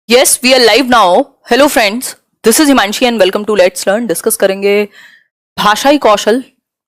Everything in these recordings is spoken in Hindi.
Yes we are live now. Hello friends, this is Himanshi and welcome to let's learn. Discuss करेंगे भाषाई कौशल,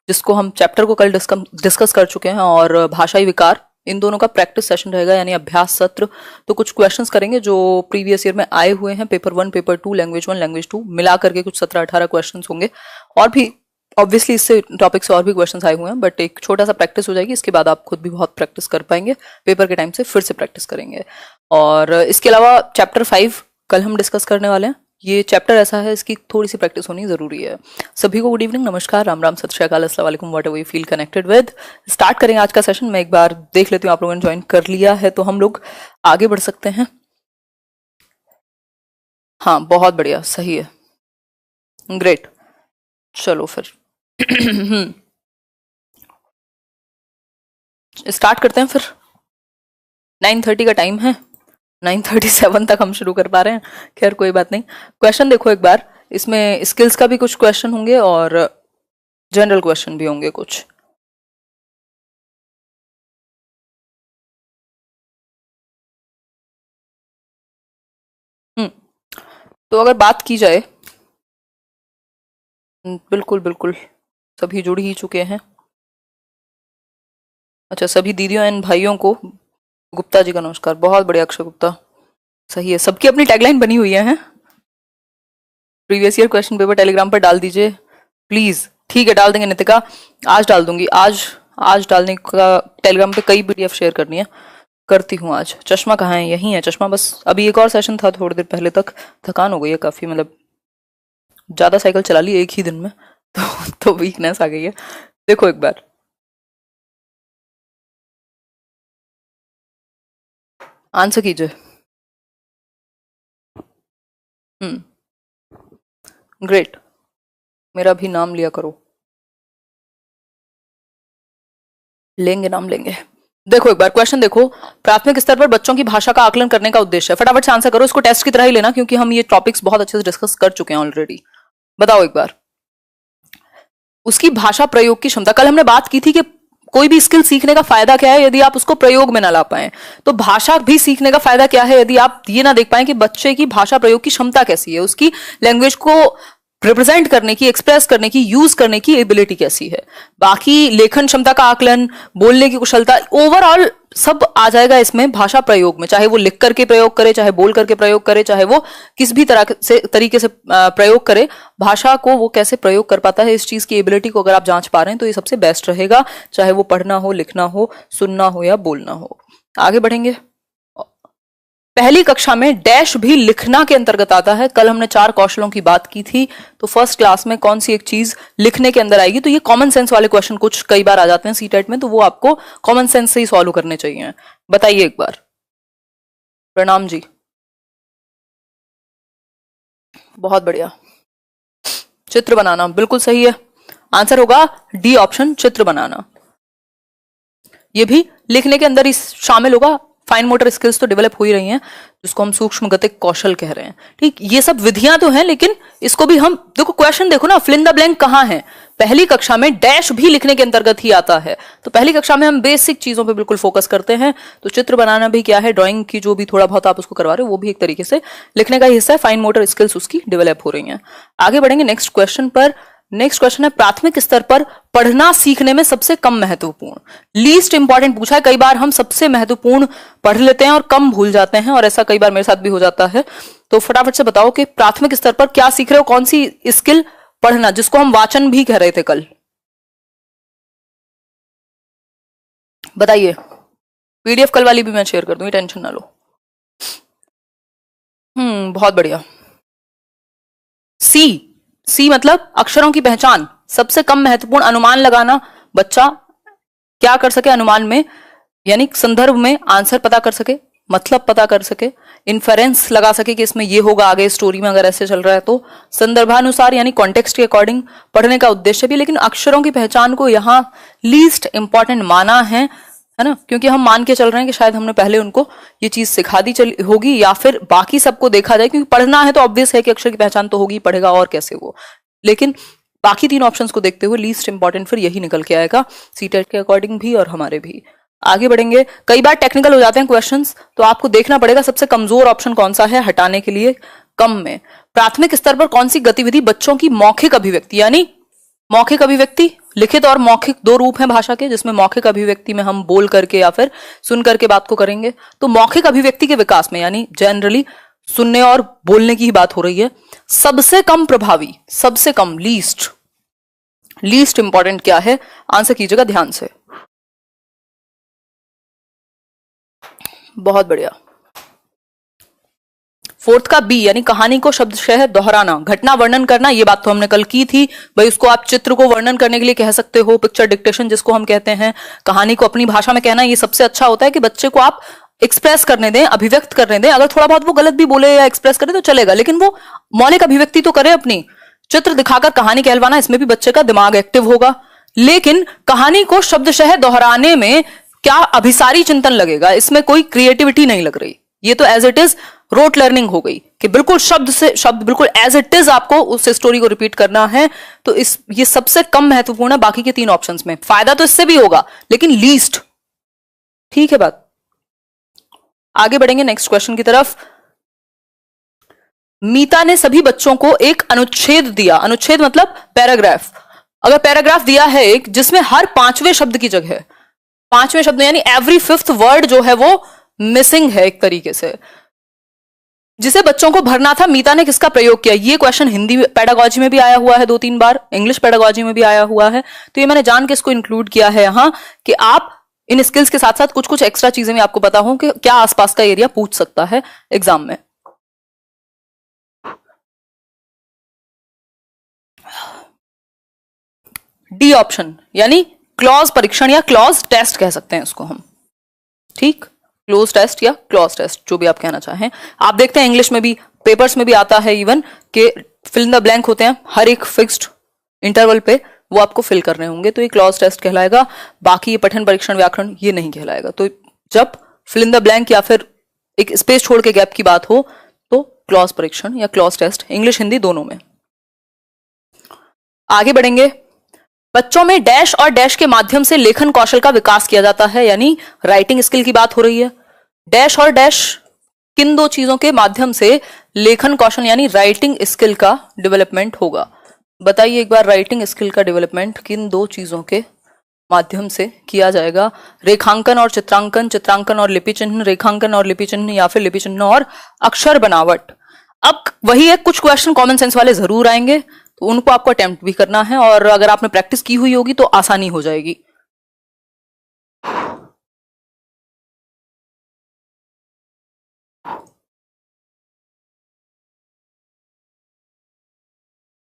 जिसको हम चैप्टर को कल डिस्कस कर चुके हैं, और भाषाई विकार, इन दोनों का प्रैक्टिस सेशन रहेगा, यानी अभ्यास सत्र। तो कुछ क्वेश्चंस करेंगे जो प्रीवियस ईयर में आए हुए हैं, पेपर 1, पेपर 2, लैंग्वेज 1, लैंग्वेज 2 मिला करके कुछ 17-18 क्वेश्चंस होंगे। और भी ऑब्वियसली इससे टॉपिक से और भी क्वेश्चंस आए हुए हैं, बट एक छोटा सा प्रैक्टिस हो जाएगी। इसके बाद आप खुद भी बहुत प्रैक्टिस कर पाएंगे, पेपर के टाइम से फिर से प्रैक्टिस करेंगे। और इसके अलावा चैप्टर 5 कल हम डिस्कस करने वाले हैं। ये चैप्टर ऐसा है, इसकी थोड़ी सी प्रैक्टिस होनी जरूरी है। सभी को गुड इवनिंग, नमस्कार, राम राम, सत श्री अकाल, अस्सलाम वालेकुम, what ever you feel connected with. Start करेंगे आज का सेशन। मैं एक बार देख लेती हूँ आप लोगों ने ज्वाइन कर लिया है तो हम लोग आगे बढ़ सकते हैं। हाँ, बहुत बढ़िया, सही है, ग्रेट। चलो फिर स्टार्ट करते हैं फिर। 9:30 का टाइम है, 9:37 तक हम शुरू कर पा रहे हैं। खैर कोई बात नहीं। क्वेश्चन देखो एक बार, इसमें स्किल्स का भी कुछ क्वेश्चन होंगे और जनरल क्वेश्चन भी होंगे कुछ। तो अगर बात की जाए, बिल्कुल बिल्कुल सभी जुड़ ही चुके हैं। अच्छा, सभी दीदियों एंड भाइयों को गुप्ता जी का नमस्कार। बहुत बढ़िया अक्षय गुप्ता, सही है। सबकी अपनी टैगलाइन बनी हुई है। Previous year question paper Telegram पर डाल दीजिए प्लीज। ठीक है, डाल देंगे नितिका, आज डाल दूंगी। आज डालने का, टेलीग्राम पे कई पीडीएफ शेयर करनी है, करती हूँ आज। चश्मा कहाँ है? यही है चश्मा। बस अभी एक और सेशन था थोड़ी देर पहले तक, थकान हो गई है काफी, मतलब ज्यादा साइकिल चला ली एक ही दिन में तो वीकनेस आ गई है। देखो एक बार, आंसर कीजिए। ग्रेट, मेरा भी नाम लिया करो। लेंगे, नाम लेंगे। देखो एक बार क्वेश्चन देखो, प्राथमिक स्तर पर बच्चों की भाषा का आकलन करने का उद्देश्य है। फटाफट से आंसर करो, इसको टेस्ट की तरह ही लेना, क्योंकि हम ये टॉपिक्स बहुत अच्छे से डिस्कस कर चुके हैं ऑलरेडी। बताओ एक बार। उसकी भाषा प्रयोग की क्षमता, कल हमने बात की थी कि कोई भी स्किल सीखने का फायदा क्या है यदि आप उसको प्रयोग में ना ला पाए। तो भाषा भी सीखने का फायदा क्या है यदि आप ये ना देख पाए कि बच्चे की भाषा प्रयोग की क्षमता कैसी है, उसकी लैंग्वेज को रिप्रेजेंट करने की, एक्सप्रेस करने की, यूज करने की एबिलिटी कैसी है। बाकी लेखन क्षमता का आकलन, बोलने की कुशलता, ओवरऑल सब आ जाएगा इसमें भाषा प्रयोग में। चाहे वो लिख करके प्रयोग करे, चाहे बोल करके प्रयोग करे, चाहे वो किस भी तरीके से प्रयोग करे, भाषा को वो कैसे प्रयोग कर पाता है, इस चीज की एबिलिटी को अगर आप जांच पा रहे हैं तो ये सबसे बेस्ट रहेगा, चाहे वो पढ़ना हो, लिखना हो, सुनना हो या बोलना हो। आगे बढ़ेंगे। पहली कक्षा में डैश भी लिखना के अंतर्गत आता है। कल हमने 4 कौशलों की बात की थी, तो फर्स्ट क्लास में कौन सी एक चीज लिखने के अंदर आएगी। तो ये कॉमन सेंस वाले क्वेश्चन कुछ कई बार आ जाते हैं सीटेट में, तो वो आपको कॉमन सेंस से ही सॉल्व करने चाहिए। बताइए एक बार। प्रणाम जी, बहुत बढ़िया। चित्र बनाना, बिल्कुल सही है। आंसर होगा डी ऑप्शन, चित्र बनाना। ये भी लिखने के अंदर ही शामिल होगा। फाइन मोटर स्किल्स तो डेवलप हो ही रही हैं, जिसको हम सूक्ष्म गतिक कौशल कह रहे हैं। ठीक, ये सब विधियां तो हैं, लेकिन इसको भी हम देखो, क्वेश्चन देखो ना, फिल इन द ब्लैंक कहां है। पहली कक्षा में डैश भी लिखने के अंतर्गत ही आता है, तो पहली कक्षा में हम बेसिक चीजों पे बिल्कुल फोकस करते हैं। तो चित्र बनाना भी क्या है, ड्राइंग की जो भी थोड़ा बहुत आप उसको करवा रहे हो, वो भी एक तरीके से लिखने का हिस्सा है। फाइन मोटर स्किल्स उसकी डेवलप हो रही हैं। आगे बढ़ेंगे नेक्स्ट क्वेश्चन पर। नेक्स्ट क्वेश्चन है, प्राथमिक स्तर पर पढ़ना सीखने में सबसे कम महत्वपूर्ण, लीस्ट इंपॉर्टेंट पूछा है। कई बार हम सबसे महत्वपूर्ण पढ़ लेते हैं और कम भूल जाते हैं, और ऐसा कई बार मेरे साथ भी हो जाता है। तो फटाफट से बताओ कि प्राथमिक स्तर पर क्या सीख रहे हो, कौन सी स्किल पढ़ना, जिसको हम वाचन भी कह रहे थे कल। बताइए। पीडीएफ कल वाली भी मैं शेयर कर दूंगी, टेंशन ना लो। बहुत बढ़िया। सी, सी मतलब अक्षरों की पहचान, सबसे कम महत्वपूर्ण, अनुमान लगाना। बच्चा क्या कर सके अनुमान में, यानी संदर्भ में आंसर पता कर सके, मतलब पता कर सके, इन्फेरेंस लगा सके कि इसमें ये होगा आगे स्टोरी में, अगर ऐसे चल रहा है तो संदर्भानुसार यानी कॉन्टेक्स्ट के अकॉर्डिंग पढ़ने का उद्देश्य भी। लेकिन अक्षरों की पहचान को यहाँ लीस्ट इंपॉर्टेंट माना है ना, क्योंकि हम मान के चल रहे हैं कि शायद हमने पहले उनको ये चीज सिखा दी चली होगी, या फिर बाकी सबको देखा जाए, क्योंकि पढ़ना है तो ऑब्वियस है कि अक्षर की पहचान तो होगी, पढ़ेगा और कैसे वो। लेकिन बाकी 3 ऑप्शंस को देखते हुए लीस्ट इंपॉर्टेंट फिर यही निकल के आएगा, सीटेट के अकॉर्डिंग भी और हमारे भी। आगे बढ़ेंगे। कई बार टेक्निकल हो जाते हैं क्वेश्चंस, तो आपको देखना पड़ेगा सबसे कमजोर ऑप्शन कौन सा है हटाने के लिए। कम में प्राथमिक स्तर पर कौन सी गतिविधि बच्चों की मौखिक अभिव्यक्ति, यानी मौखिक अभिव्यक्ति, लिखित और मौखिक दो रूप हैं भाषा के, जिसमें मौखिक अभिव्यक्ति में हम बोल करके या फिर सुन करके बात को करेंगे। तो मौखिक अभिव्यक्ति के विकास में, यानी जनरली सुनने और बोलने की ही बात हो रही है, सबसे कम प्रभावी, सबसे कम, लीस्ट इंपॉर्टेंट क्या है, आंसर कीजिएगा ध्यान से। बहुत बढ़िया। फोर्थ का बी, यानी कहानी को शब्दशः दोहराना, घटना वर्णन करना, ये बात तो हमने कल की थी भाई। उसको आप चित्र को वर्णन करने के लिए कह सकते हो, पिक्चर डिक्टेशन जिसको हम कहते हैं। कहानी को अपनी भाषा में कहना, ये सबसे अच्छा होता है कि बच्चे को आप एक्सप्रेस करने दें, अभिव्यक्त करने दें। अगर थोड़ा बहुत वो गलत भी बोले या एक्सप्रेस करे तो चलेगा, लेकिन वो मौलिक अभिव्यक्ति तो करे अपनी। चित्र दिखाकर कहानी कहलवाना, इसमें भी बच्चे का दिमाग एक्टिव होगा। लेकिन कहानी को शब्दशः दोहराने में क्या अभिसारी चिंतन लगेगा, इसमें कोई क्रिएटिविटी नहीं लग रही। ये तो as it is rote learning हो गई कि बिल्कुल शब्द से शब्द, बिल्कुल एज इट इज आपको उस स्टोरी को रिपीट करना है। तो ये सबसे कम महत्वपूर्ण है बाकी के तीन ऑप्शंस में। फायदा तो इससे भी होगा, लेकिन लीस्ट। ठीक है बात। आगे बढ़ेंगे नेक्स्ट क्वेश्चन की तरफ। मीता ने सभी बच्चों को एक अनुच्छेद दिया, अनुच्छेद मतलब पैराग्राफ। अगर पैराग्राफ दिया है एक, जिसमें हर पांचवें शब्द की जगह, पांचवें शब्द यानी एवरी फिफ्थ वर्ड जो है वो मिसिंग है एक तरीके से, जिसे बच्चों को भरना था, मीता ने किसका प्रयोग किया? ये क्वेश्चन हिंदी पेडागोजी में भी आया हुआ है 2-3 बार, इंग्लिश पेडागोजी में भी आया हुआ है। तो ये मैंने जान के इसको इंक्लूड किया है यहां कि आप इन स्किल्स के साथ साथ कुछ कुछ एक्स्ट्रा चीजें भी आपको पता हो कि क्या आसपास का एरिया पूछ सकता है एग्जाम में। डी ऑप्शन, यानी क्लॉज परीक्षण या क्लॉज टेस्ट कह सकते हैं इसको हम। ठीक, क्लोज टेस्ट या क्लॉज टेस्ट, जो भी आप कहना चाहें। आप देखते हैं इंग्लिश में भी, पेपर्स में भी आता है इवन कि फिल इन द ब्लैंक होते हैं हर एक फिक्स्ड इंटरवल पे, वो आपको फिल करने होंगे, तो ये क्लॉज टेस्ट कहलाएगा। बाकी ये पठन परीक्षण व्याकरण ये नहीं कहलाएगा। तो जब फिल इन द ब्लैंक या फिर एक स्पेस छोड़ के गैप की बात हो तो क्लॉज परीक्षण या क्लॉज टेस्ट, इंग्लिश हिंदी दोनों में। आगे बढ़ेंगे। बच्चों में डैश और डैश के माध्यम से लेखन कौशल का विकास किया जाता है, यानी राइटिंग स्किल की बात हो रही है। डैश और डैश किन दो चीजों के माध्यम से लेखन कौशल यानी राइटिंग स्किल का डेवलपमेंट होगा? बताइए एक बार, राइटिंग स्किल का डेवलपमेंट किन दो चीजों के माध्यम से किया जाएगा? रेखांकन और चित्रांकन, चित्रांकन और लिपि चिन्ह, रेखांकन और लिपि चिन्ह, या फिर लिपि चिन्ह और अक्षर बनावट। अब वही है, कुछ क्वेश्चन कॉमन सेंस वाले जरूर आएंगे, तो उनको आपको अटेम्प्ट भी करना है, और अगर आपने प्रैक्टिस की हुई होगी तो आसानी हो जाएगी।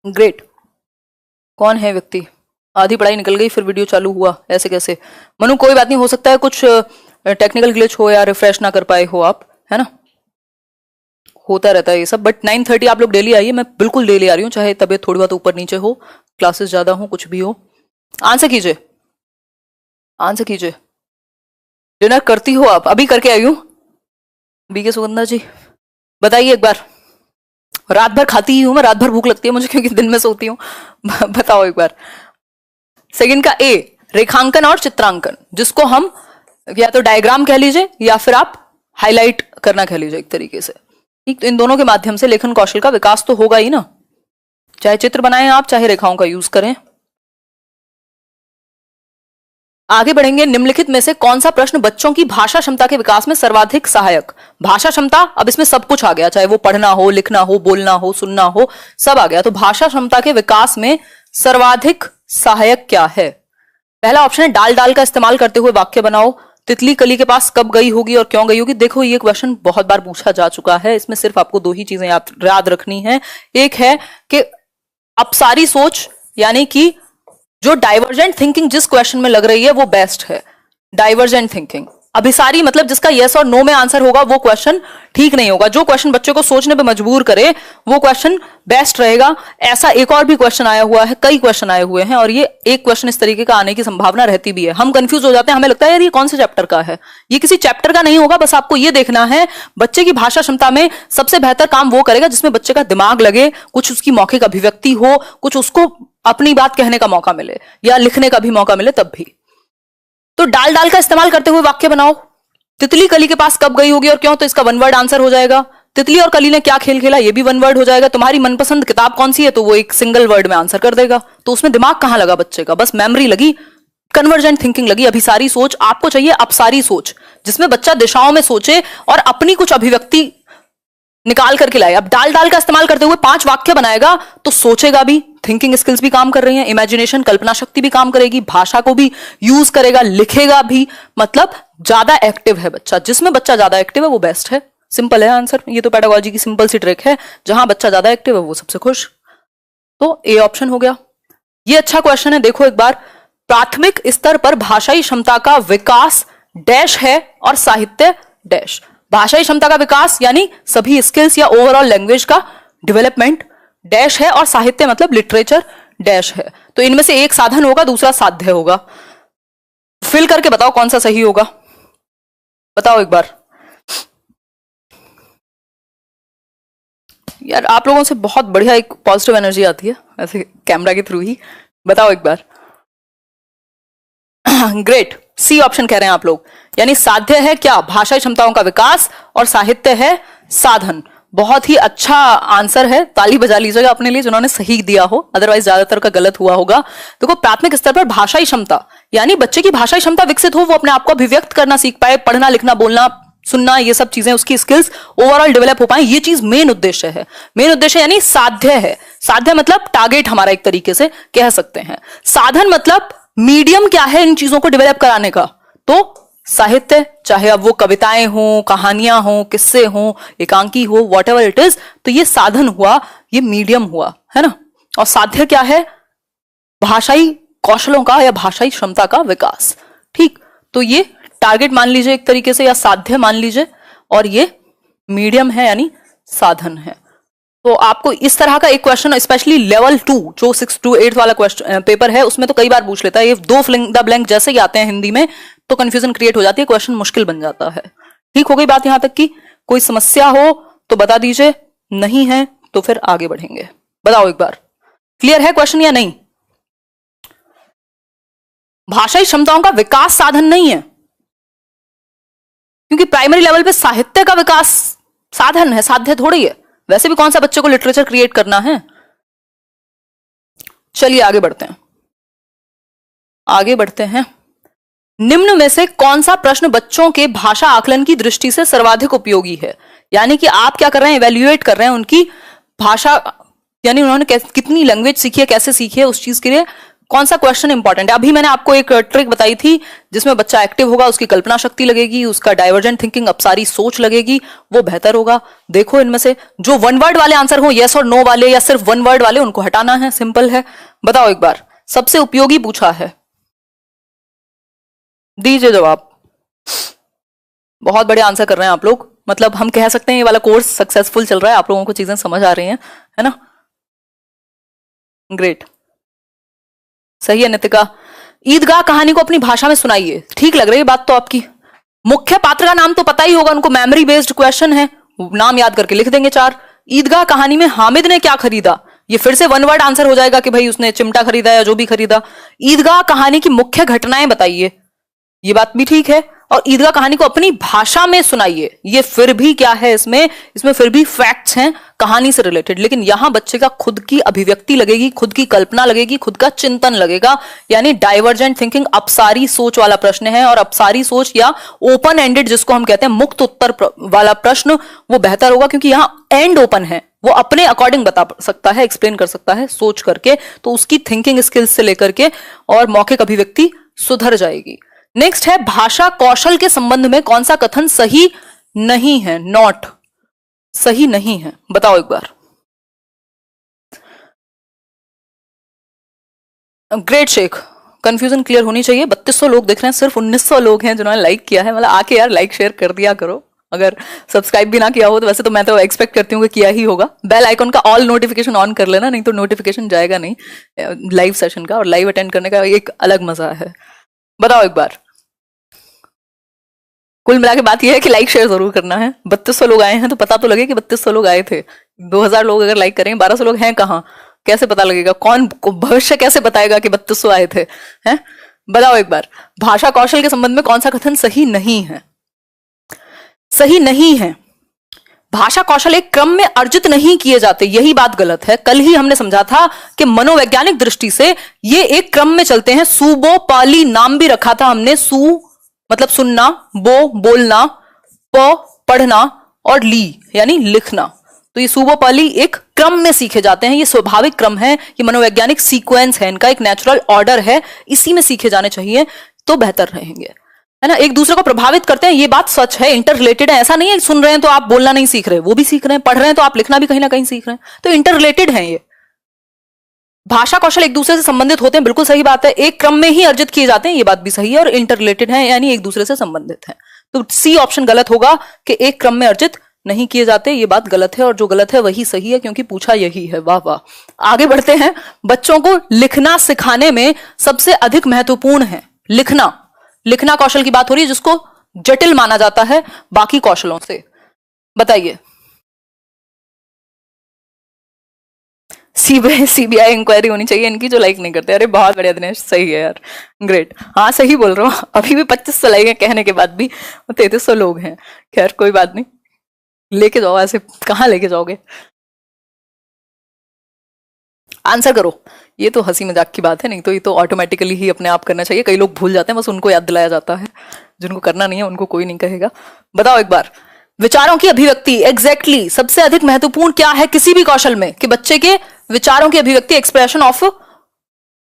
ग्रेट। कौन है व्यक्ति? आधी पढ़ाई निकल गई फिर वीडियो चालू हुआ, ऐसे कैसे? मनु कोई बात नहीं, हो सकता है कुछ टेक्निकल ग्लिच हो या रिफ्रेश ना कर पाए हो आप, है ना, होता रहता है ये सब। बट 9:30 आप लोग डेली आइए, मैं बिल्कुल डेली आ रही हूँ, चाहे तबीयत थोड़ी बहुत ऊपर नीचे हो, क्लासेस ज्यादा हो, कुछ भी हो। आंसर कीजिए, आंसर कीजिए। डिनर करती हो आप? अभी करके आई हूँ। बीके सुगंधा जी बताइए एक बार। रात भर खाती ही हूं मैं, रात भर भूख लगती है मुझे क्योंकि दिन में सोती हूँ। बताओ एक बार। सेकंड का ए, रेखांकन और चित्रांकन, जिसको हम या तो डायग्राम कह लीजिए या फिर आप हाईलाइट करना कह लीजिए एक तरीके से। ठीक, तो इन दोनों के माध्यम से लेखन कौशल का विकास तो होगा ही ना, चाहे चित्र बनाएं आप, चाहे रेखाओं का यूज करें। आगे बढ़ेंगे। निम्नलिखित में से कौन सा प्रश्न बच्चों की भाषा क्षमता के विकास में सर्वाधिक सहायक? भाषा क्षमता, अब इसमें सब कुछ आ गया, चाहे वो पढ़ना हो, लिखना हो, बोलना हो, सुनना हो, सब आ गया। तो भाषा क्षमता के विकास में सर्वाधिक सहायक क्या है? पहला ऑप्शन है डाल डाल का इस्तेमाल करते हुए वाक्य बनाओ। तितली कली के पास कब गई होगी और क्यों गई होगी? देखो ये क्वेश्चन बहुत बार पूछा जा चुका है, इसमें सिर्फ आपको दो ही चीजें याद रखनी है। एक है कि अपसारी सोच, यानी कि जो डाइवर्जेंट थिंकिंग जिस क्वेश्चन में लग रही है वो बेस्ट है, डाइवर्जेंट थिंकिंग। अभिसारी मतलब जिसका यस और नो में आंसर होगा वो क्वेश्चन ठीक नहीं होगा। जो क्वेश्चन बच्चे को सोचने पे मजबूर करे वो क्वेश्चन बेस्ट रहेगा। ऐसा एक और भी क्वेश्चन आया हुआ है, कई क्वेश्चन आए हुए हैं, और ये एक क्वेश्चन इस तरीके का आने की संभावना रहती भी है। हम कंफ्यूज हो जाते हैं, हमें लगता है यार ये कौन से चैप्टर का है। ये किसी चैप्टर का नहीं होगा, बस आपको ये देखना है बच्चे की भाषा क्षमता में सबसे बेहतर काम वो करेगा जिसमें बच्चे का दिमाग लगे, कुछ उसकी मौखिक अभिव्यक्ति हो, कुछ उसको अपनी बात कहने का मौका मिले या लिखने का भी मौका मिले, तब भी। तो डाल डाल का इस्तेमाल करते हुए वाक्य बनाओ। तितली कली के पास कब गई होगी और क्यों, तो इसका वन वर्ड आंसर हो जाएगा। तितली और कली ने क्या खेल खेला, ये भी वन वर्ड हो जाएगा। तुम्हारी मनपसंद किताब कौन सी है, तो वो एक सिंगल वर्ड में आंसर कर देगा। तो उसमें दिमाग कहां लगा बच्चे का, बस मेमोरी लगी, कन्वर्जेंट थिंकिंग लगी। अभी सारी सोच आपको चाहिए, अब सारी सोच जिसमें बच्चा दिशाओं में सोचे और अपनी कुछ अभिव्यक्ति निकाल करके लाए। अब डाल डाल का इस्तेमाल करते हुए 5 वाक्य बनाएगा तो सोचेगा भी, थिंकिंग स्किल्स भी काम कर रही हैं, इमेजिनेशन कल्पना शक्ति भी काम करेगी, भाषा को भी यूज करेगा, लिखेगा भी, मतलब ज्यादा एक्टिव है बच्चा। जिसमें बच्चा ज्यादा एक्टिव है वो बेस्ट है। सिंपल है आंसर, ये तो पेडागोजी की सिंपल सी ट्रिक है। जहां बच्चा ज्यादा एक्टिव है वो सबसे खुश। तो ए ऑप्शन हो गया। ये अच्छा क्वेश्चन है, देखो एक बार। प्राथमिक स्तर पर भाषाई क्षमता का विकास डैश है और साहित्य डैश। भाषाई क्षमता का विकास यानी सभी स्किल्स या ओवरऑल लैंग्वेज का डेवलपमेंट डैश है, और साहित्य मतलब लिटरेचर डैश है। तो इनमें से एक साधन होगा, दूसरा साध्य होगा। फिल करके बताओ कौन सा सही होगा, बताओ एक बार। यार आप लोगों से बहुत बढ़िया एक पॉजिटिव एनर्जी आती है ऐसे कैमरा के थ्रू ही। बताओ एक बार। ग्रेट, सी ऑप्शन कह रहे हैं आप लोग। यानी साध्य है क्या, भाषाई क्षमताओं का विकास, और साहित्य है साधन। बहुत ही अच्छा आंसर है, ताली बजा लीजिएगा अपने लिए जिन्होंने सही दिया हो, अदरवाइज ज्यादातर का गलत हुआ होगा। देखो प्राथमिक स्तर पर भाषाई क्षमता यानी बच्चे की भाषाई क्षमता विकसित हो, वो अपने आप को अभिव्यक्त करना सीख पाए, पढ़ना लिखना बोलना सुनना ये सब चीजें, उसकी स्किल्स ओवरऑल डेवलप हो पाए, ये चीज मेन उद्देश्य है। मेन उद्देश्य यानी साध्य है। साध्य मतलब टारगेट हमारा, एक तरीके से कह सकते हैं। साधन मतलब मीडियम क्या है इन चीजों को डेवलप कराने का, तो साहित्य, चाहे अब वो कविताएं हो, कहानियां हो, किस्से हो, एकांकी हो, वॉट एवर इट इज, तो ये साधन हुआ, ये मीडियम हुआ, है ना। और साध्य क्या है, भाषाई कौशलों का या भाषाई क्षमता का विकास। ठीक, तो ये टारगेट मान लीजिए एक तरीके से, या साध्य मान लीजिए, और ये मीडियम है यानी साधन है। तो आपको इस तरह का एक क्वेश्चन, स्पेशली लेवल 2 जो 6 to 8 वाला क्वेश्चन पेपर है, उसमें तो कई बार पूछ लेता है। ये 2 फिल द ब्लैंक जैसे ही आते हैं हिंदी में तो कंफ्यूजन क्रिएट हो जाती है, क्वेश्चन मुश्किल बन जाता है। ठीक हो गई बात यहां तक की? कोई समस्या हो तो बता दीजिए, नहीं है तो फिर आगे बढ़ेंगे। बताओ एक बार, क्लियर है क्वेश्चन या नहीं? भाषाई क्षमताओं का विकास साधन नहीं है, क्योंकि प्राइमरी लेवल पे साहित्य का विकास साधन है, साध्य थोड़ी है। वैसे भी कौन सा बच्चे को लिटरेचर क्रिएट करना है। चलिए आगे बढ़ते हैं, आगे बढ़ते हैं। निम्न में से कौन सा प्रश्न बच्चों के भाषा आकलन की दृष्टि से सर्वाधिक उपयोगी है? यानी कि आप क्या कर रहे हैं, इवैल्यूएट कर रहे हैं उनकी भाषा, यानी उन्होंने कितनी लैंग्वेज सीखी है, कैसे सीखी है, उस चीज के लिए कौन सा क्वेश्चन इंपॉर्टेंट है। अभी मैंने आपको एक ट्रिक बताई थी जिसमें बच्चा एक्टिव होगा, उसकी कल्पना शक्ति लगेगी, उसका डाइवर्जेंट थिंकिंग अपसारी सोच लगेगी, वो बेहतर होगा। देखो इनमें से जो वन वर्ड वाले आंसर हो, यस और नो वाले या सिर्फ वन वर्ड वाले, उनको हटाना है, सिंपल है। बताओ एक बार, सबसे उपयोगी पूछा है, दीजिए जवाब। बहुत बड़े आंसर कर रहे हैं आप लोग, मतलब हम कह सकते हैं ये वाला कोर्स सक्सेसफुल चल रहा है, आप लोगों को चीजें समझ आ रही हैं, है ना। ग्रेट, सही है नितिका। ईदगाह कहानी को अपनी भाषा में सुनाइए। ठीक लग रही है बात तो आपकी। मुख्य पात्र का नाम तो पता ही होगा उनको, मेमोरी बेस्ड क्वेश्चन है, नाम याद करके लिख देंगे 4। ईदगाह कहानी में हामिद ने क्या खरीदा, ये फिर से वन वर्ड आंसर हो जाएगा कि भाई उसने चिमटा खरीदा या जो भी खरीदा। ईदगाह कहानी की मुख्य घटनाएं बताइए, ये बात भी ठीक है। और ईदगाह कहानी को अपनी भाषा में सुनाइए, ये फिर भी क्या है, इसमें फिर भी फैक्ट्स हैं कहानी से रिलेटेड, लेकिन यहां बच्चे का खुद की अभिव्यक्ति लगेगी, खुद की कल्पना लगेगी, खुद का चिंतन लगेगा, यानी डाइवर्जेंट थिंकिंग, अपसारी सोच वाला प्रश्न है। और अपसारी सोच या ओपन एंडेड जिसको हम कहते हैं, मुक्त उत्तर वाला प्रश्न, वो बेहतर होगा, क्योंकि यहां एंड ओपन है, वो अपने अकॉर्डिंग बता सकता है, एक्सप्लेन कर सकता है सोच करके, तो उसकी थिंकिंग स्किल्स से लेकर के और मौखिक अभिव्यक्ति सुधर जाएगी। नेक्स्ट है, भाषा कौशल के संबंध में कौन सा कथन सही नहीं है, नॉट सही नहीं है, बताओ एक बार। ग्रेट शेख, कंफ्यूजन क्लियर होनी चाहिए। 3200 लोग देख रहे हैं, सिर्फ 1900 लोग हैं जिन्होंने लाइक किया है, मतलब आके यार लाइक शेयर कर दिया करो। अगर सब्सक्राइब भी ना किया हो तो वैसे तो मैं तो एक्सपेक्ट करती हूँ कि किया ही होगा। बेल आइकन का ऑल नोटिफिकेशन ऑन कर लेना, नहीं तो नोटिफिकेशन जाएगा नहीं लाइव सेशन का, और लाइव अटेंड करने का एक अलग मजा है। बताओ एक बार, कुल मिला के बात यह है कि लाइक शेयर जरूर करना है। 3200 लोग आए हैं तो पता तो लगे कि 3200 लोग आए थे। 2000 लोग अगर लाइक करेंगे, 1200 लोग हैं कहाँ, कैसे पता लगेगा? कौन भविष्य कैसे बताएगा कि 3200 आए थे, हैं? बताओ एक बार, भाषा कौशल के संबंध में कौन सा कथन सही नहीं है? सही नहीं है। भाषा कौशल एक क्रम में अर्जित नहीं किए जाते, यही बात गलत है। कल ही हमने समझा था कि मनोवैज्ञानिक दृष्टि से ये एक क्रम में चलते हैं। सुबो पाली नाम भी रखा था हमने। सु मतलब सुनना, बो बोलना, प पढ़ना और ली यानी लिखना। तो ये सुबो पाली एक क्रम में सीखे जाते हैं, ये स्वाभाविक क्रम है, ये मनोवैज्ञानिक सीक्वेंस है, इनका एक नेचुरल ऑर्डर है, इसी में सीखे जाने चाहिए तो बेहतर रहेंगे, है ना। एक दूसरे को प्रभावित करते हैं, ये बात सच है, इंटर रिलेटेड है। ऐसा नहीं है सुन रहे हैं तो आप बोलना नहीं सीख रहे, वो भी सीख रहे हैं। पढ़ रहे हैं तो आप लिखना भी कहीं ना कहीं सीख रहे हैं, तो इंटर रिलेटेड है ये। भाषा कौशल एक दूसरे से संबंधित होते हैं, बिल्कुल सही बात है। एक क्रम में ही अर्जित किए जाते हैं, ये बात भी सही है, और इंटर रिलेटेड है यानी एक दूसरे से संबंधित है। तो सी ऑप्शन गलत होगा कि एक क्रम में अर्जित नहीं किए जाते, ये बात गलत है, और जो गलत है वही सही है क्योंकि पूछा यही है। वाह वाह। आगे बढ़ते हैं। बच्चों को लिखना सिखाने में सबसे अधिक महत्वपूर्ण है लिखना। लिखना कौशल की बात हो रही है जिसको जटिल माना जाता है बाकी कौशलों से। बताइए। सीबीआई इंक्वायरी होनी चाहिए इनकी, जो लाइक नहीं करते। अरे बहुत बढ़िया दिनेश, सही है यार, ग्रेट। हाँ सही बोल रहा हूँ। अभी भी 2500 लाइक है कहने के बाद भी, 3300 लोग हैं। खैर कोई बात नहीं, लेके जाओ, ऐसे कहाँ लेके जाओगे। आंसर करो। ये तो हंसी मजाक की बात है, नहीं तो ये तो ऑटोमेटिकली ही अपने आप करना चाहिए। कई लोग भूल जाते हैं, बस उनको याद दिलाया जाता है। जिनको करना नहीं है उनको कोई नहीं कहेगा। बताओ एक बार, विचारों की अभिव्यक्ति एग्जैक्टली सबसे अधिक महत्वपूर्ण क्या है किसी भी कौशल में? कि बच्चे के विचारों की अभिव्यक्ति, एक्सप्रेशन ऑफ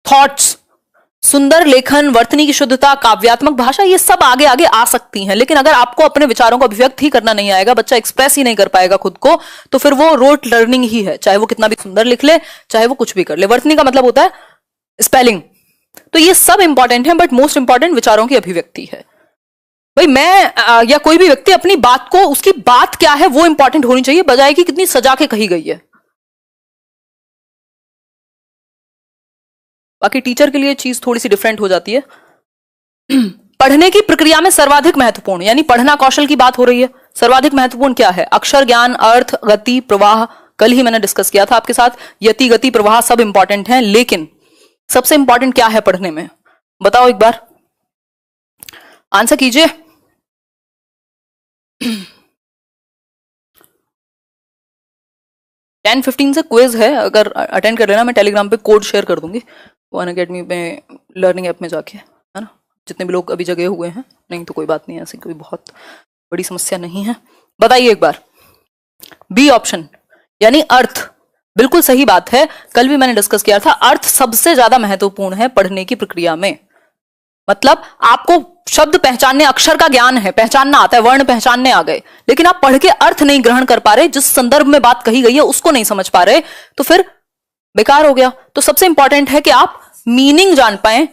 थॉट्स, सुंदर लेखन, वर्तनी की शुद्धता, काव्यात्मक भाषा, ये सब आगे आगे आ सकती हैं। लेकिन अगर आपको अपने विचारों को अभिव्यक्त ही करना नहीं आएगा, बच्चा एक्सप्रेस ही नहीं कर पाएगा खुद को, तो फिर वो रोट लर्निंग ही है, चाहे वो कितना भी सुंदर लिख ले, चाहे वो कुछ भी कर ले। वर्तनी का मतलब होता है स्पेलिंग। तो ये सब इंपॉर्टेंट है, बट मोस्ट इंपॉर्टेंट विचारों की अभिव्यक्ति है। भाई मैं या कोई भी व्यक्ति अपनी बात को, उसकी बात क्या है वो इंपॉर्टेंट होनी चाहिए, बजाय कि कितनी सजा के कही गई है। बाकी टीचर के लिए चीज थोड़ी सी डिफरेंट हो जाती है। पढ़ने की प्रक्रिया में सर्वाधिक महत्वपूर्ण, यानी पढ़ना कौशल की बात हो रही है, सर्वाधिक महत्वपूर्ण क्या है? अक्षर ज्ञान, अर्थ, गति, प्रवाह। कल ही मैंने डिस्कस किया था आपके साथ, यति, गति, प्रवाह सब इंपॉर्टेंट हैं, लेकिन सबसे इंपॉर्टेंट क्या है पढ़ने में? बताओ एक बार, आंसर कीजिए। 10-15 से क्विज है, अगर अटेंड कर लेना, मैं टेलीग्राम पे कोड शेयर कर दूंगी अनअकैडमी में, लर्निंग ऐप में जाके, है ना। जितने भी लोग अभी जगह हुए हैं, नहीं तो कोई बात नहीं, ऐसी कोई बहुत बड़ी समस्या नहीं है। बताइए एक बार, बी ऑप्शन यानी अर्थ, बिल्कुल सही बात है। कल भी मैंने डिस्कस किया था, अर्थ सबसे ज्यादा महत्वपूर्ण है पढ़ने की प्रक्रिया में। मतलब आपको शब्द पहचानने, अक्षर का ज्ञान है, पहचानना आता है, वर्ण पहचानने आ गए, लेकिन आप पढ़ के अर्थ नहीं ग्रहण कर पा रहे, जिस संदर्भ में बात कही गई है उसको नहीं समझ पा रहे, तो फिर बेकार हो गया। तो सबसे इंपॉर्टेंट है कि आप मीनिंग जान पाए,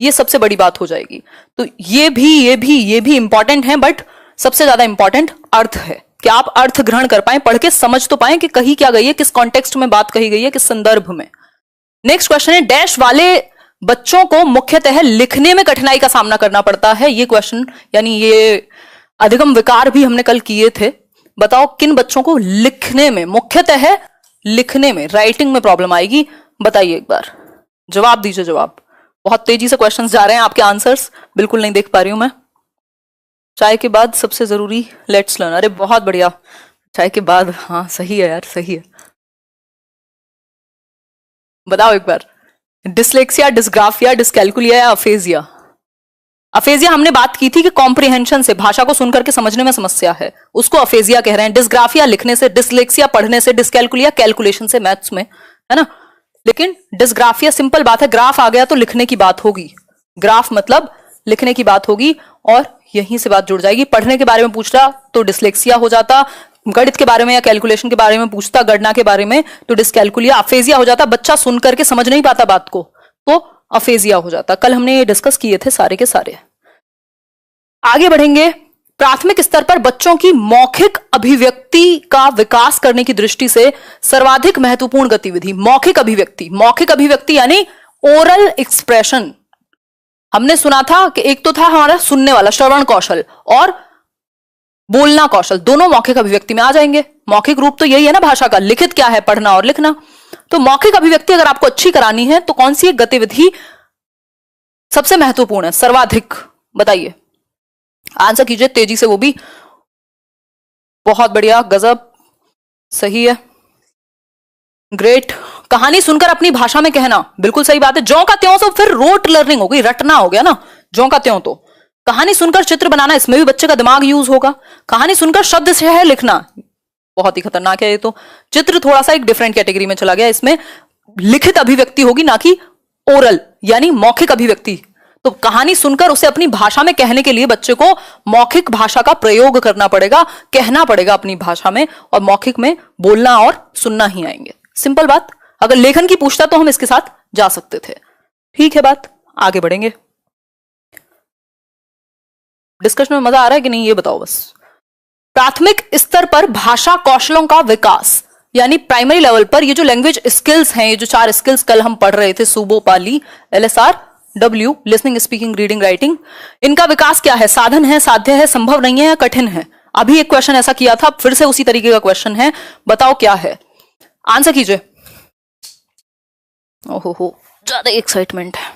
ये सबसे बड़ी बात हो जाएगी। तो ये भी इंपॉर्टेंट है, बट सबसे ज्यादा इंपॉर्टेंट अर्थ है कि आप अर्थ ग्रहण कर पाए, पढ़ के समझ तो पाए कि कही क्या गई है, किस कॉन्टेक्स्ट में बात कही गई है, किस संदर्भ में। नेक्स्ट क्वेश्चन है, डैश वाले बच्चों को मुख्यतः लिखने में कठिनाई का सामना करना पड़ता है। ये क्वेश्चन यानी ये अधिगम विकार भी हमने कल किए थे। बताओ किन बच्चों को लिखने में, मुख्यतः लिखने में, राइटिंग में प्रॉब्लम आएगी? बताइए एक बार, जवाब दीजिए। जवाब बहुत तेजी से क्वेश्चंस जा रहे हैं, आपके आंसर्स बिल्कुल नहीं देख पा रही हूं मैं। चाय के बाद सबसे जरूरी लेट्स लर्न, अरे बहुत बढ़िया, चाय के बाद, हाँ सही है यार, सही है। बताओ एक बार, डिसलेक्सिया, डिस्ग्राफिया, डिस्कैल्कुलिया या अफेजिया? अफेजिया हमने बात की थी कि कॉम्प्रिहेंशन से, भाषा को सुनकर के समझने में समस्या है, उसको अफेजिया कह रहे हैं। डिस्ग्राफिया लिखने से, डिसलेक्सिया पढ़ने से, डिस्कैल्कुलिया कैलकुलेशन से, मैथ्स में, है ना। लेकिन डिस्ग्राफिया सिंपल बात है, ग्राफ आ गया तो लिखने की बात होगी, ग्राफ मतलब लिखने की बात होगी, और यहीं से बात जुड़ जाएगी। पढ़ने के बारे में पूछ रहा तो डिसलेक्सिया हो जाता, गणित के बारे में या कैलकुलेशन के बारे में पूछता, गणना के बारे में, तो डिस्कैल्कुलिया। अफेजिया हो जाता, बच्चा सुन करके समझ नहीं पाता बात को, तो अफेजिया हो जाता। कल हमने ये डिस्कस किए थे सारे के सारे। आगे बढ़ेंगे। प्राथमिक स्तर पर बच्चों की मौखिक अभिव्यक्ति का विकास करने की दृष्टि से सर्वाधिक महत्वपूर्ण गतिविधि मौखिक अभिव्यक्ति। मौखिक अभिव्यक्ति यानी ओरल एक्सप्रेशन। हमने सुना था कि एक तो था हमारा सुनने वाला, श्रवण कौशल, और बोलना कौशल, दोनों मौखिक अभिव्यक्ति में आ जाएंगे। मौखिक रूप तो यही है ना भाषा का, लिखित क्या है? पढ़ना और लिखना। तो मौखिक अभिव्यक्ति अगर आपको अच्छी करानी है तो कौन सी एक गतिविधि सबसे महत्वपूर्ण है, सर्वाधिक। बताइए, आंसर कीजिए तेजी से, वो भी बहुत बढ़िया, गजब, सही है, ग्रेट। कहानी सुनकर अपनी भाषा में कहना, बिल्कुल सही बात है। ज्यों का त्यों तो फिर रोट लर्निंग हो गई, रटना हो गया ना, ज्यों का त्यों। तो कहानी सुनकर चित्र बनाना, इसमें भी बच्चे का दिमाग यूज होगा। कहानी सुनकर शब्द से है लिखना, बहुत ही खतरनाक है ये तो। चित्र थोड़ा सा एक डिफरेंट कैटेगरी में चला गया, इसमें लिखित अभिव्यक्ति होगी ना कि ओरल यानी मौखिक अभिव्यक्ति। तो कहानी सुनकर उसे अपनी भाषा में कहने के लिए बच्चे को मौखिक भाषा का प्रयोग करना पड़ेगा, कहना पड़ेगा अपनी भाषा में, और मौखिक में बोलना और सुनना ही आएंगे। सिंपल बात। अगर लेखन की पूछता तो हम इसके साथ जा सकते थे। ठीक है बात, आगे बढ़ेंगे। डिस्कशन में मजा आ रहा है कि नहीं, ये बताओ बस। प्राथमिक स्तर पर भाषा कौशलों का विकास, यानी प्राइमरी लेवल पर ये जो लैंग्वेज स्किल्स हैं, ये जो 4 स्किल्स कल हम पढ़ रहे थे, सुबो, पाली, LSR, W, listening, speaking, reading, writing, इनका विकास क्या है? साधन है, साध्य है, संभव नहीं है या कठिन है? अभी एक क्वेश्चन ऐसा किया था, फिर से उसी तरीके का क्वेश्चन है, बताओ क्या है? आंसर कीजिए। ओहो, ज्यादा एक्साइटमेंट है।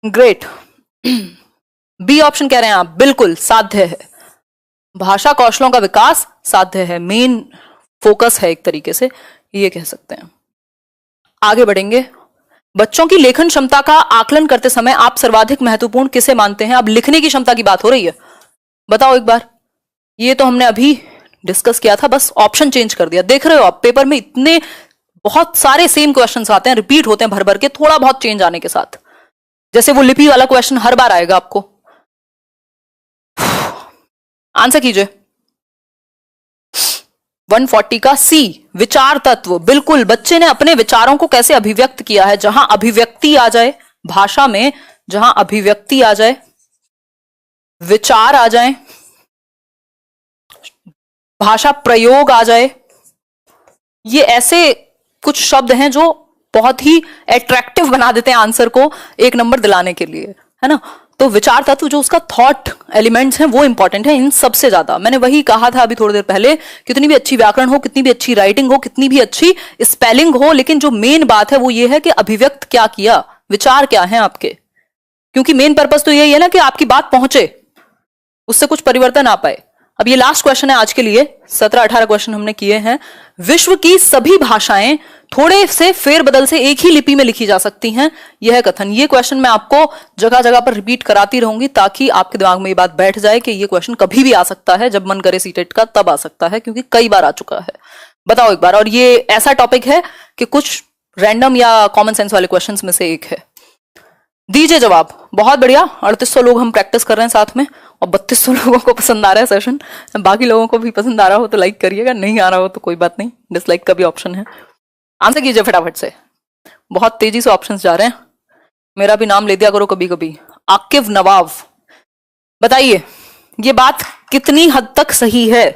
ग्रेट, बी ऑप्शन कह रहे हैं आप, बिल्कुल साध्य है। भाषा कौशलों का विकास साध्य है, मेन फोकस है, एक तरीके से ये कह सकते हैं। आगे बढ़ेंगे। बच्चों की लेखन क्षमता का आकलन करते समय आप सर्वाधिक महत्वपूर्ण किसे मानते हैं? अब लिखने की क्षमता की बात हो रही है, बताओ एक बार। ये तो हमने अभी डिस्कस किया था, बस ऑप्शन चेंज कर दिया। देख रहे हो आप, पेपर में इतने बहुत सारे सेम क्वेश्चंस आते हैं, रिपीट होते हैं भर भर के, थोड़ा बहुत चेंज आने के साथ। जैसे वो लिपि वाला क्वेश्चन हर बार आएगा आपको। आंसर कीजिए। 140 का सी, विचार तत्व। बिल्कुल, बच्चे ने अपने विचारों को कैसे अभिव्यक्त किया है। जहां अभिव्यक्ति आ जाए भाषा में, जहां अभिव्यक्ति आ जाए, विचार आ जाए, भाषा प्रयोग आ जाए, ये ऐसे कुछ शब्द हैं जो बहुत ही अट्रैक्टिव बना देते हैं आंसर को एक नंबर दिलाने के लिए, है ना। तो विचार तत्व, जो उसका थॉट एलिमेंट्स हैं, वो इंपॉर्टेंट है इन सबसे ज्यादा। मैंने वही कहा था अभी थोड़ी देर पहले, कितनी भी अच्छी व्याकरण हो, कितनी भी अच्छी राइटिंग हो, कितनी भी अच्छी स्पेलिंग हो, लेकिन जो मेन बात है वो ये है कि अभिव्यक्त क्या किया, विचार क्या है आपके। क्योंकि मेन पर्पस तो यही है ना कि आपकी बात पहुंचे, उससे कुछ परिवर्तन आ पाए। अब ये लास्ट क्वेश्चन है आज के लिए, 17-18 क्वेश्चन हमने किए हैं। विश्व की सभी भाषाएं थोड़े से फेरबदल से एक ही लिपि में लिखी जा सकती हैं, यह है कथन। ये क्वेश्चन मैं आपको जगह जगह पर रिपीट कराती रहूंगी ताकि आपके दिमाग में ये बात बैठ जाए कि ये क्वेश्चन कभी भी आ सकता है, जब मन करे सीटेट का तब आ सकता है, क्योंकि कई बार आ चुका है। बताओ एक बार। और ये ऐसा टॉपिक है कि कुछ रैंडम या कॉमन सेंस वाले क्वेश्चन में से एक है। दीजिए जवाब। बहुत बढ़िया, 3800 लोग हम प्रैक्टिस कर रहे हैं साथ में, और 3200 लोगों को पसंद आ रहा है सेशन। बाकी लोगों को भी पसंद आ रहा हो तो लाइक करिएगा, नहीं आ रहा हो तो कोई बात नहीं, डिसलाइक का भी ऑप्शन है। आंसर कीजिए फटाफट से, बहुत तेजी से ऑप्शंस जा रहे हैं। मेरा भी नाम ले दिया करो कभी कभी, आकिब नवाब। बताइए ये बात कितनी हद तक सही है?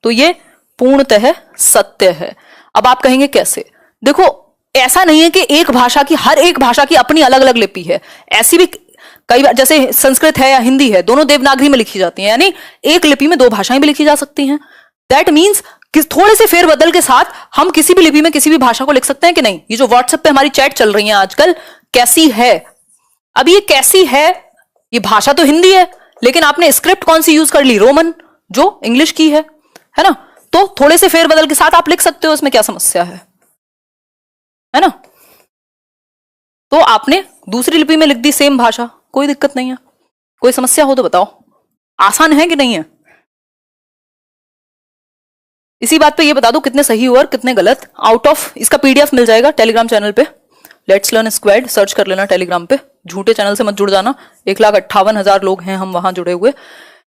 तो ये पूर्णतः सत्य है। अब आप कहेंगे कैसे? देखो, ऐसा नहीं है कि एक भाषा की, हर एक भाषा की अपनी अलग अलग लिपि है। ऐसी भी कई बार, जैसे संस्कृत है या हिंदी है, दोनों देवनागरी में लिखी जाती हैं, यानी एक लिपि में 2 भाषाएं भी लिखी जा सकती हैं। दैट मीन्स कि थोड़े से फेरबदल के साथ हम किसी भी लिपि में किसी भी भाषा को लिख सकते हैं कि नहीं। ये जो व्हाट्सएप पे हमारी चैट चल रही है आजकल, कैसी है? अब ये कैसी है, ये भाषा तो हिंदी है, लेकिन आपने स्क्रिप्ट कौन सी यूज कर ली? रोमन, जो इंग्लिश की है ना। तो थोड़े से फेरबदल के साथ आप लिख सकते हो, इसमें क्या समस्या है ना। तो आपने दूसरी लिपि में लिख दी सेम भाषा, कोई दिक्कत नहीं है। कोई समस्या हो तो बताओ, आसान है कि नहीं है? इसी बात पे ये बता दो कितने सही हुए और कितने गलत। आउट ऑफ, इसका PDF मिल जाएगा टेलीग्राम चैनल पे, लेट्स लर्न स्क्वाड सर्च कर लेना टेलीग्राम पे। झूठे चैनल से मत जुड़ जाना, 1,58,000 लोग हैं हम वहां जुड़े हुए,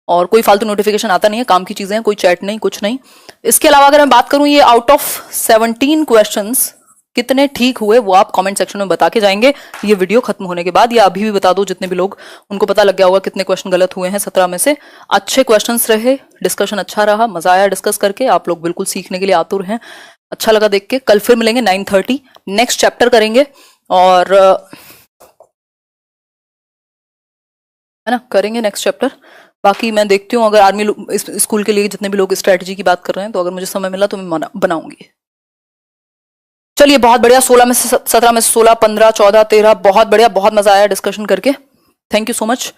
और कोई फालतू नोटिफिकेशन आता नहीं है, काम की चीजें हैं, कोई चैट नहीं, कुछ नहीं। इसके अलावा अगर मैं बात करूं, ये आउट ऑफ 17 क्वेश्चंस कितने ठीक हुए वो आप कमेंट सेक्शन में बता के जाएंगे ये वीडियो खत्म होने के बाद, या अभी भी बता दो, जितने भी लोग उनको पता लग गया होगा कितने क्वेश्चन गलत हुए हैं 17 में से। अच्छे क्वेश्चंस रहे, डिस्कशन अच्छा रहा, मजा आया डिस्कस करके, आप लोग बिल्कुल सीखने के लिए आतुर हैं, अच्छा लगा देख के। कल फिर मिलेंगे 9:30, नेक्स्ट चैप्टर करेंगे, और है ना, करेंगे नेक्स्ट चैप्टर। बाकी मैं देखती हूँ, अगर आर्मी स्कूल के लिए जितने भी लोग स्ट्रेटजी की बात कर रहे हैं, तो अगर मुझे समय मिला तो मैं बनाऊंगी। चलिए बहुत बढ़िया, 16 में से 17 में से 16, 15, 14, 13, बहुत बढ़िया, बहुत मजा आया डिस्कशन करके। Thank you so much.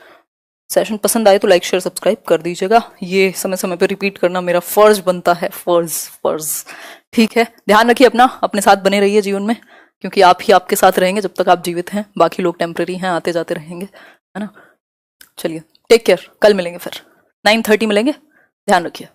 Session पसंद आए तो लाइक शेयर सब्सक्राइब कर दीजिएगा, ये समय समय पे रिपीट करना मेरा फर्ज बनता है, फर्ज। ठीक है, ध्यान रखिए अपना, अपने साथ बने रहिए जीवन में, क्योंकि आप ही आपके साथ रहेंगे जब तक आप जीवित हैं, बाकी लोग टेम्पररी हैं, आते जाते रहेंगे, है ना। चलिए टेक केयर, कल मिलेंगे फिर 9:30 मिलेंगे, ध्यान रखिए।